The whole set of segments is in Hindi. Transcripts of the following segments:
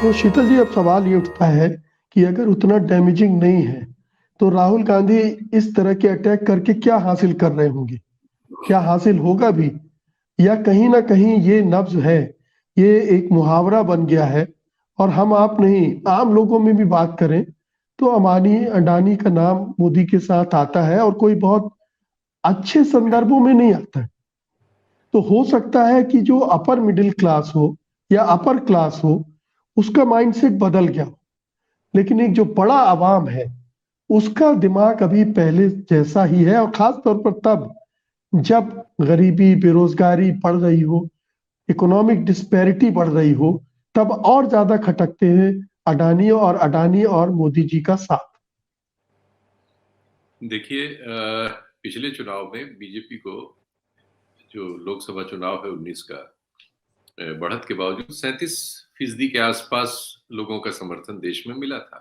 तो शीतल जी, अब सवाल ये उठता है कि अगर उतना डैमेजिंग नहीं है तो राहुल गांधी इस तरह के अटैक करके क्या हासिल कर रहे होंगे? क्या हासिल होगा भी? या कहीं ना कहीं ये नब्ज है, ये एक मुहावरा बन गया है? और हम आप नहीं, आम लोगों में भी बात करें तो अंबानी अडानी का नाम मोदी के साथ आता है और कोई बहुत अच्छे संदर्भों में नहीं आता है। तो हो सकता है कि जो अपर मिडिल क्लास हो या अपर क्लास हो, उसका माइंडसेट बदल गया हो, लेकिन एक जो बड़ा आवाम है उसका दिमाग अभी पहले जैसा ही है। और खास तौर पर तब जब गरीबी बेरोजगारी बढ़ रही हो, इकोनॉमिक डिस्पैरिटी बढ़ रही हो, तब और ज्यादा खटकते हैं अडानी और मोदी जी का साथ। देखिए, पिछले चुनाव में बीजेपी को जो लोकसभा चुनाव है 19 का, बढ़त के बावजूद 37% के आसपास लोगों का समर्थन देश में मिला था।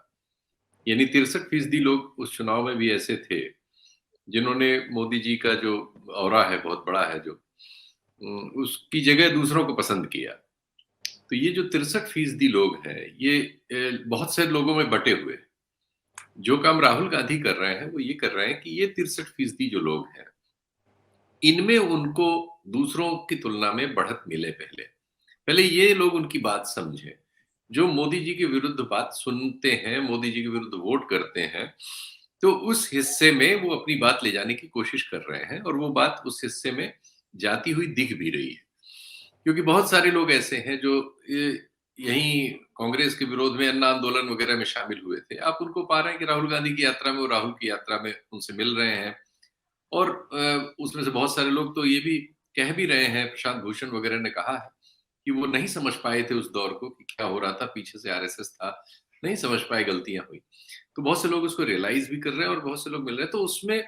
यानी 63% लोग उस चुनाव में भी ऐसे थे जिन्होंने मोदी जी का जो ऑरा है, बहुत बड़ा है, जो उसकी जगह दूसरों को पसंद किया। तो ये जो 63% लोग हैं, ये बहुत से लोगों में बटे हुए हैं। जो काम राहुल गांधी कर रहे हैं वो ये कर रहे हैं कि ये 63% जो लोग हैं, इनमें उनको दूसरों की तुलना में बढ़त मिले। पहले पहले ये लोग उनकी बात समझें। जो मोदी जी के विरुद्ध बात सुनते हैं, मोदी जी के विरुद्ध वोट करते हैं, तो उस हिस्से में वो अपनी बात ले जाने की कोशिश कर रहे हैं, और वो बात उस हिस्से में जाती हुई दिख भी रही है। क्योंकि बहुत सारे लोग ऐसे हैं जो यहीं कांग्रेस के विरोध में अन्ना आंदोलन वगैरह में शामिल हुए थे। आप उनको पा रहे हैं कि राहुल गांधी की यात्रा में, वो राहुल की यात्रा में उनसे मिल रहे हैं। और उसमें से बहुत सारे लोग तो ये भी कह भी रहे हैं, प्रशांत भूषण वगैरह ने कहा है कि वो नहीं समझ पाए थे उस दौर को कि क्या हो रहा था, पीछे से आरएसएस था, नहीं समझ पाए, गलतियां हुई। तो बहुत से लोग उसको रियलाइज भी कर रहे हैं और बहुत से लोग मिल रहे हैं। तो उसमें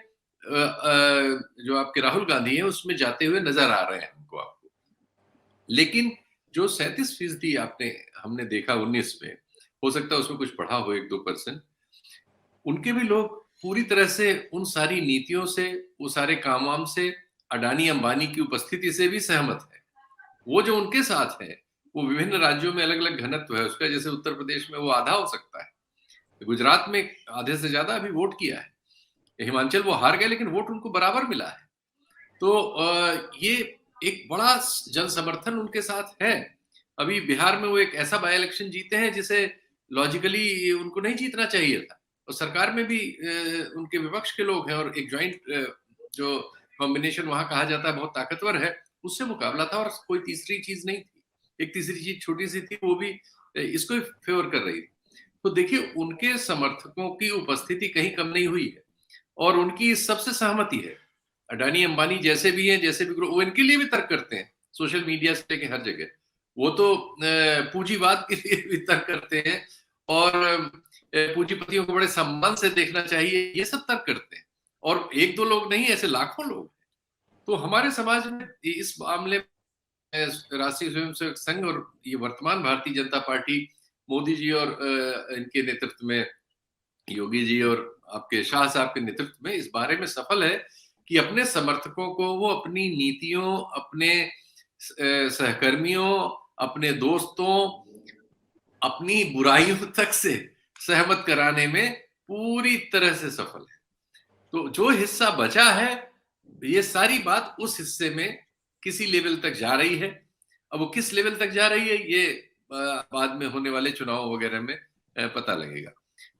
जो आपके राहुल गांधी हैं उसमें जाते हुए नजर आ रहे हैं हमको, आपको। लेकिन जो 37% आपने हमने देखा 19 में, हो सकता है उसमें कुछ बढ़ा हो 1-2%, उनके भी लोग पूरी तरह से उन सारी नीतियों से, वो सारे काम वाम से, अडानी अंबानी की उपस्थिति से भी सहमत है। वो जो उनके साथ है, वो विभिन्न राज्यों में अलग अलग घनत्व है उसका। जैसे उत्तर प्रदेश में वो आधा हो सकता है, गुजरात में आधे से ज्यादा अभी वोट किया है, हिमाचल वो हार गए लेकिन वोट उनको बराबर मिला है। तो ये एक बड़ा जन समर्थन उनके साथ है। अभी बिहार में वो एक ऐसा बाय इलेक्शन जीते हैं जिसे लॉजिकली उनको नहीं जीतना चाहिए था, और सरकार में भी उनके विपक्ष के लोग हैं, और एक ज्वाइंट जो कॉम्बिनेशन वहां कहा जाता है बहुत ताकतवर है, उससे मुकाबला था। और कोई तीसरी चीज नहीं थी, एक तीसरी चीज छोटी सी थी, वो भी इसको ही फेवर कर रही थी। तो देखिए, उनके समर्थकों की उपस्थिति कहीं कम नहीं हुई है, और उनकी इस सबसे सहमति है। अडानी अंबानी जैसे भी हैं, जैसे भी वो इनके लिए भी तर्क करते हैं, सोशल मीडिया से लेके हर जगह। वो तो पूंजीवाद के लिए भी तर्क करते हैं, और पूंजीपतियों को बड़े सम्मान से देखना चाहिए, ये सब तर्क करते हैं। और एक दो लोग नहीं, ऐसे लाखों लोग। तो हमारे समाज में इस मामले में राष्ट्रीय स्वयंसेवक संघ और ये वर्तमान भारतीय जनता पार्टी, मोदी जी और इनके नेतृत्व में, योगी जी और आपके शाह साहब के नेतृत्व में, इस बारे में सफल है कि अपने समर्थकों को वो अपनी नीतियों, अपने सहकर्मियों, अपने दोस्तों, अपनी बुराइयों तक से सहमत कराने में पूरी तरह से सफल है। तो जो हिस्सा बचा है, ये सारी बात उस हिस्से में किसी लेवल तक जा रही है। अब वो किस लेवल तक जा रही है, ये बाद में होने वाले चुनाव वगैरह में पता लगेगा।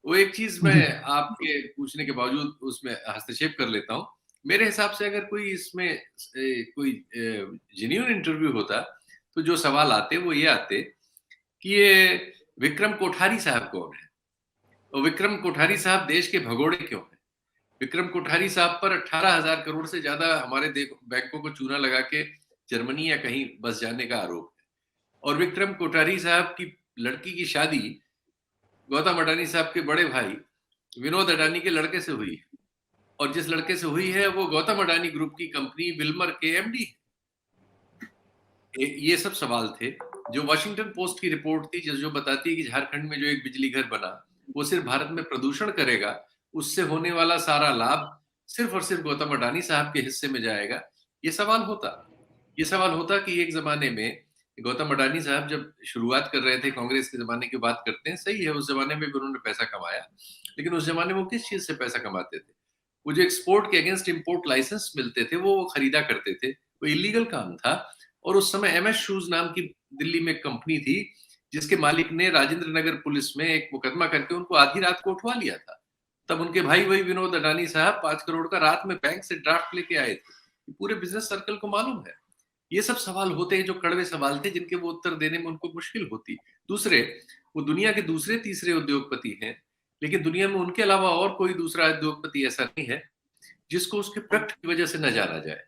वो एक चीज जी। मैं आपके पूछने के बावजूद उसमें हस्तक्षेप कर लेता हूँ। मेरे हिसाब से अगर कोई इसमें कोई जेन्युइन इंटरव्यू होता, तो जो सवाल आते वो ये आते कि ये विक्रम कोठारी साहब कौन है, और विक्रम कोठारी साहब देश के भगोड़े क्यों हैं। विक्रम कोठारी साहब पर 18,000 करोड़ से ज्यादा हमारे बैंकों को चूना लगा के जर्मनी या कहीं बस जाने का आरोप है। और विक्रम कोठारी साहब की लड़की की शादी गौतम अडानी साहब के बड़े भाई विनोद अडानी के लड़के से हुई, और जिस लड़के से हुई है वो गौतम अडानी ग्रुप की कंपनी विल्मर के एमडी। ये सब सवाल थे। जो वॉशिंगटन पोस्ट की रिपोर्ट थी, जो बताती है कि झारखंड में जो एक बिजली घर बना, वो सिर्फ भारत में प्रदूषण करेगा, उससे होने वाला सारा लाभ सिर्फ और सिर्फ गौतम अडानी साहब के हिस्से में जाएगा। ये सवाल होता कि एक जमाने में गौतम अडानी साहब जब शुरुआत कर रहे थे, कांग्रेस के जमाने की बात करते हैं, सही है, उस जमाने में भी उन्होंने पैसा कमाया, लेकिन उस जमाने में वो किस चीज से पैसा कमाते थे? वो जो एक्सपोर्ट के अगेंस्ट इंपोर्ट लाइसेंस मिलते थे वो खरीदा करते थे, वो इलीगल काम था। और उस समय एमएस शूज नाम की दिल्ली में कंपनी थी, जिसके मालिक ने राजेंद्र नगर पुलिस में एक मुकदमा करके उनको आधी रात को उठवा लिया था। तब उनके भाई वही विनोद अडानी साहब 5 करोड़ का रात में बैंक से ड्राफ्ट लेके आए थे। पूरे बिजनेस सर्कल को मालूम है। ये सब सवाल होते हैं जो कड़वे सवाल थे, जिनके वो उत्तर देने में उनको मुश्किल होती। दूसरे, वो दुनिया के दूसरे तीसरे उद्योगपति हैं, लेकिन दुनिया में उनके अलावा और कोई दूसरा उद्योगपति ऐसा नहीं है जिसको उसके प्रोडक्ट की वजह से न जाना जाए।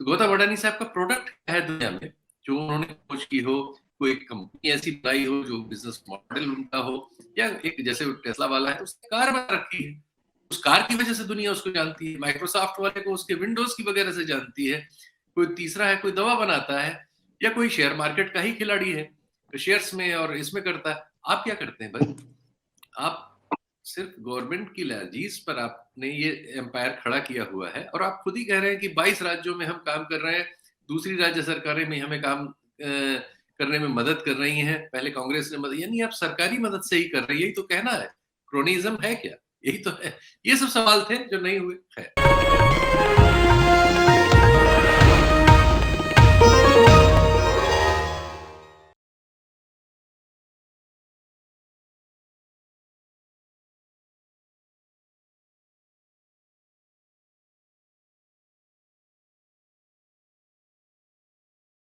तो गौतम अडानी साहब का प्रोडक्ट क्या है दुनिया में, जो उन्होंने खोज की हो, कोई कंपनी ऐसी बनाई हो, जो बिजनेस मॉडल उनका हो, या एक जैसे टेस्ला वाला है उसने कार बना रखी है, उस कार की वजह से दुनिया उसको जानती है। माइक्रोसॉफ्ट वाले को उसके विंडोज की वगैरह से जानती है। कोई तीसरा है, कोई दवा बनाता है, या कोई शेयर मार्केट का ही खिलाड़ी है, तो शेयर्स में और इसमें करता है। आप क्या करते हैं भाई? आप सिर्फ गवर्नमेंट की लाजीज पर आपने ये एम्पायर खड़ा किया हुआ है, और आप खुद ही कह रहे हैं कि 22 राज्यों में हम काम कर रहे हैं, दूसरी राज्य सरकारें में हमें काम करने में मदद कर रही हैं, पहले कांग्रेस ने मदद, यानी आप सरकारी मदद से ही कर रही है, यही तो कहना है। क्रोनिज्म है क्या? यही तो है। ये सब सवाल थे जो नहीं हुए। है